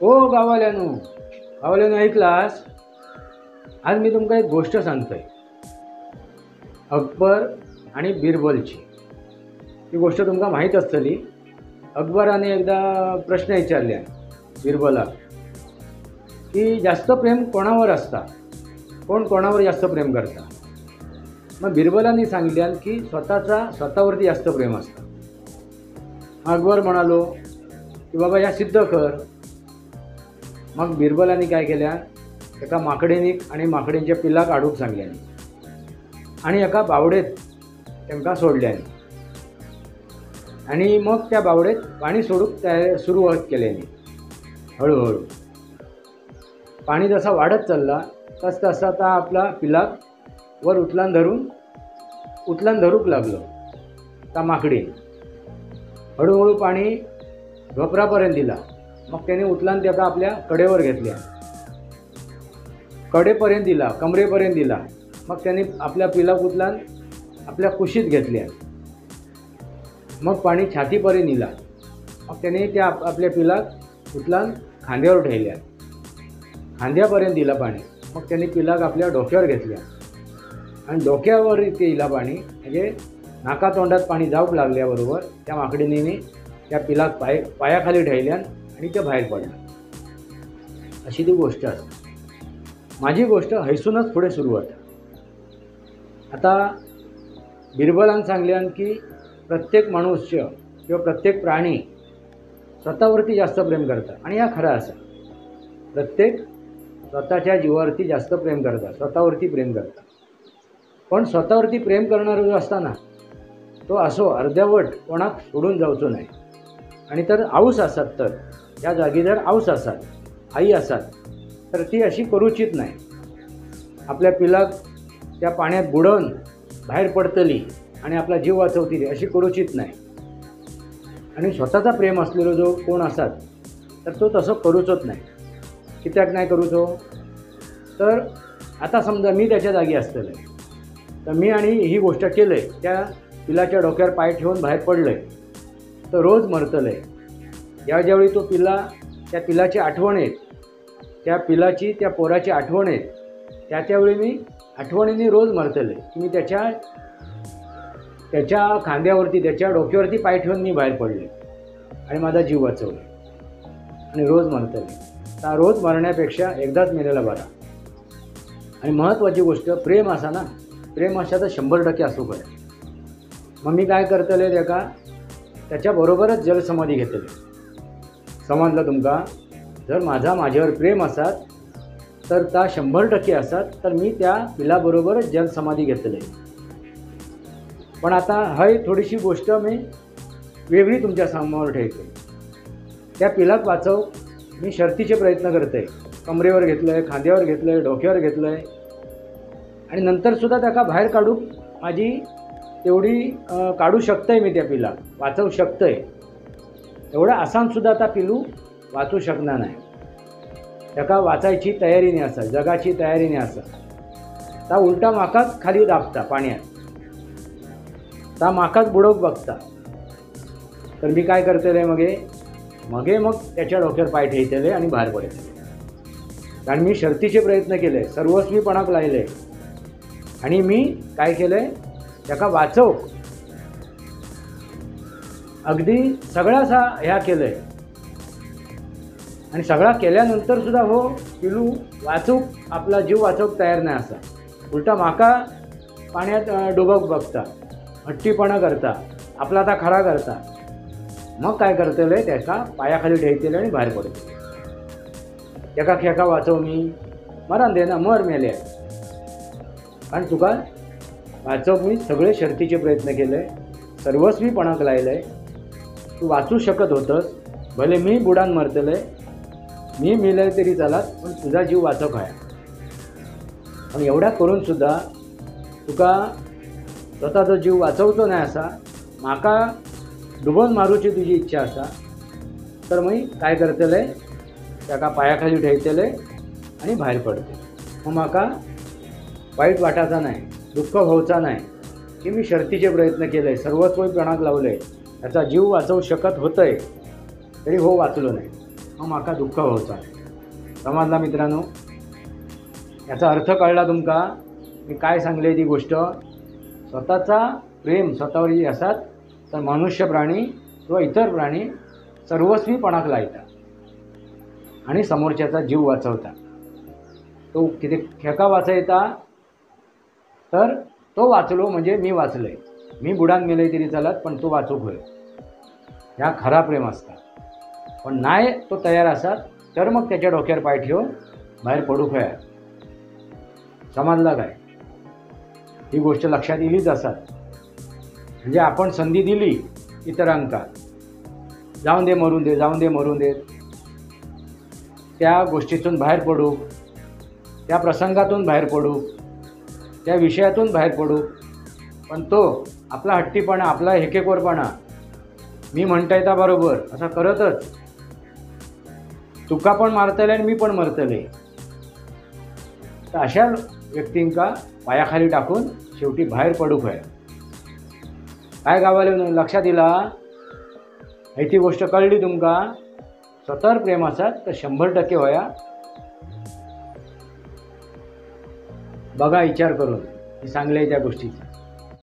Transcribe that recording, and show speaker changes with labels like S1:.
S1: ओ गावाल्यानो ऐकलास? आज मी तुमका एक गोष्ट सांगतोय, अकबर आणि बिरबलची. ही गोष्ट तुमका माहीत असतली. अकबराने एकदा प्रश्न विचारल्या बिरबला की जास्त प्रेम कोणावर असता, कोण कोणावर जास्त प्रेम करता. मग बिरबलांनी सांगितल्यान की स्वतःवरती जास्त प्रेम असतं. अकबर म्हणालो की बाबा या सिद्ध कर. मग बिरबलांनी काय केल्या, एका माकडेनी आणि माकडेंच्या पिल्ला काढूक सांगल्यानी आणि एका बावडेत त्यांना सोडल्यानी आणि मग त्या बावडेत पाणी सोडूक सुरुवात केल्यानी. हळूहळू पाणी जसा वाढत चालला तसं आता आपला पिलाक वर उचलान धरूक लागलो. त्या माकडे हळूहळू पाणी ढोपरापर्यंत दिला. मग त्याने उचलान त्याचा आपल्या कडेवर घेतल्या, कडेपर्यंत दिला, कमरेपर्यंत दिला. मग त्याने आपल्या पिलाक उचलान आपल्या कुशीत घेतल्या. मग पाणी छातीपर्यंत दिला. मग त्याने त्या आपल्या पिलाक उचलान खांद्यावर ठेवल्या, खांद्यापर्यंत दिला पाणी. मग त्याने पिलाक आपल्या डोक्यावर घेतल्या आणि डोक्यावर ते दिला पाणी. म्हणजे नाका तोंडात पाणी जाऊक लागल्याबरोबर त्या माकडीने त्या पिलाक पायाखाली ठेवल्यान आणि ते बाहेर पडलं. अशी ती गोष्ट असते. माझी गोष्ट हैसूनच पुढे सुरू होता. आता बिरबलान सांगल्यान की प्रत्येक मनुष्य किंवा प्रत्येक प्राणी स्वतःवरती जास्त प्रेम करतात. आणि हा खरा असा, प्रत्येक स्वतःच्या जीवावरती जास्त प्रेम करतात, स्वतःवरती प्रेम करतात. पण स्वतःवरती प्रेम करणारा जो असताना तो असो अर्ध्यावट कोणाक सोडून जावचो नाही. आणि तर आऊस असतात, तर त्या जागी जर आऊस असतात, आई असतात, तर ती अशी करूचित नाही. आपल्या पिलाक त्या पाण्यात बुडवून बाहेर पडतली आणि आपला जीव वाचवतील अशी करूचित नाही. आणि स्वतःचा प्रेम असलेलो जो कोण असतात तर तो तसं करूचोच नाही. कित्याक नाही करूचो? तर आता समजा मी त्याच्या जागी असतले, तर मी आणि ही गोष्ट केलं आहे, त्या पिलाच्या डोक्यावर पाय ठेवून बाहेर पडलं आहे, तर रोज मरतलं आहे. ज्यावेळी तो त्या पिलाची आठवण येत, त्या पिलाची त्या पोराची आठवण येत, त्यावेळी मी आठवणीने रोज मरतले की मी त्याच्या खांद्यावरती, त्याच्या डोक्यावरती पाय ठेवून मी बाहेर पडले आणि माझा जीव वाचवला. आणि रोज मरतले. तर रोज मरण्यापेक्षा एकदाच मेलेला बरा. आणि महत्त्वाची गोष्ट प्रेम असा ना, प्रेम अशा तर 100% असू पाहिजे. मग मी काय करतले, त्याच्याबरोबरच जलसमाधी घेतले. समजलं तुमका? जर माझ्यावर प्रेम असतात तर त्या 100% असतात, तर मी त्या पिलाबरोबरच जलसमाधी घेतले. पण आता ही थोडीशी गोष्ट मी वेगळी तुमच्या समोर ठेवते. त्या पिलाक वाचव मी शर्तीचे प्रयत्न करते. कमरेवर घेतलं आहे, खांद्यावर घेतलं आहे, डोक्यावर घेतलं आहे. आणि नंतरसुद्धा त्याला बाहेर काढू माझी तेवढी काढू शकतंय. मी त्या पिलाक वाचवू शकतंय. एवढं आसानसुद्धा आता पिलू वाचू शकणार नाही. त्याका वाचायची तयारीने असा, जगाची तयारीने असा. ता उलटा माकाच खाली दाबता पाण्यात, ता माकाच बुडवूक बघता. तर मी काय करतले, मग त्याच्या डोक्यावर पाय ठेवतले आणि बाहेर पडतले. कारण मी शर्तीचे प्रयत्न केले, सर्वस्वीपणाक लायले. आणि मी काय केलंय, त्याका वाचव अगदी सगळा ह्या केलंय. आणि सगळा केल्यानंतर सुद्धा हो पिलू वाचूक, आपला जीव वाचवूक तयार नाही असा. उलटा माका पाण्यात डुबक बघता, हट्टीपणा करता, आपला आता खरा करता. मग काय करतले, त्याका पायाखाली ठेवतले आणि बाहेर पडतले. त्याका खेका वाचव मी, मरण दे ना, मर मेले. कारण तुका वाचव मी सगळे शर्तीचे प्रयत्न केले, सर्वस्वीपणाक लायलंय. तू वाचू शकत होतंस, भले मी बुडान मरतले, मी मेले तरी चालत, पण तुझा जीव वाचव काय. पण एवढा करूनसुद्धा तुका स्वतःचा जीव वाचवतो नाही असा, माका डुबून मारूची तुझी इच्छा असा, तर मी काय करतले, त्याका पायाखाली ठेवतले आणि बाहेर पडते. मग माका वाईट वाटायचा नाही, दुःख व्हायचा नाही की मी शर्तीचे प्रयत्न केले, सर्वस्वी प्राणाक लावले, त्याचा जीव वाचवू शकत होतंय, तरी हो वाचलो नाही. मग म्हाका दुःख होवचा. समजला मित्रांनो? याचा अर्थ कळला तुमका? मी काय सांगले ती गोष्ट. स्वतःचा प्रेम स्वतःवर जी असतात तर मनुष्य प्राणी किंवा इतर प्राणी सर्वस्वीपणाक लायतात आणि समोरच्याचा जीव वाचवता. तो किती खेका वाचयता तर तो वाचलो म्हणजे मी वाचलंय, मी बुडान मेलय तरी चालत पण तो वाचूक होय. ह्या खरा प्रेम असता. पण नाही तो तयार असतात तर मग त्याच्या डोक्यावर पाय ठेवून बाहेर पडूक होया. समजला काय? ही गोष्ट लक्षात येईलीच असतात. म्हणजे आपण संधी दिली इतरांका, जाऊन दे मरून दे, जाऊन दे मरून दे, त्या गोष्टीतून बाहेर पडू, त्या प्रसंगातून बाहेर पडू, त्या विषयातून बाहेर पडू. पण तो आपला हट्टीपणा, आपला हेकेखोरपणा, मी म्हणता येता बरोबर असं करतच तुका पण मारतले आणि मी पण मरतले. तर अशा व्यक्तींका पायाखाली टाकून शेवटी बाहेर पडूक आहे. काय गावाले लक्षात दिला? ही ती गोष्ट कळली तुमका? स्वतःवर प्रेम असतात तर 100% होया. बघा विचार करून मी सांगले त्या गोष्टीचा.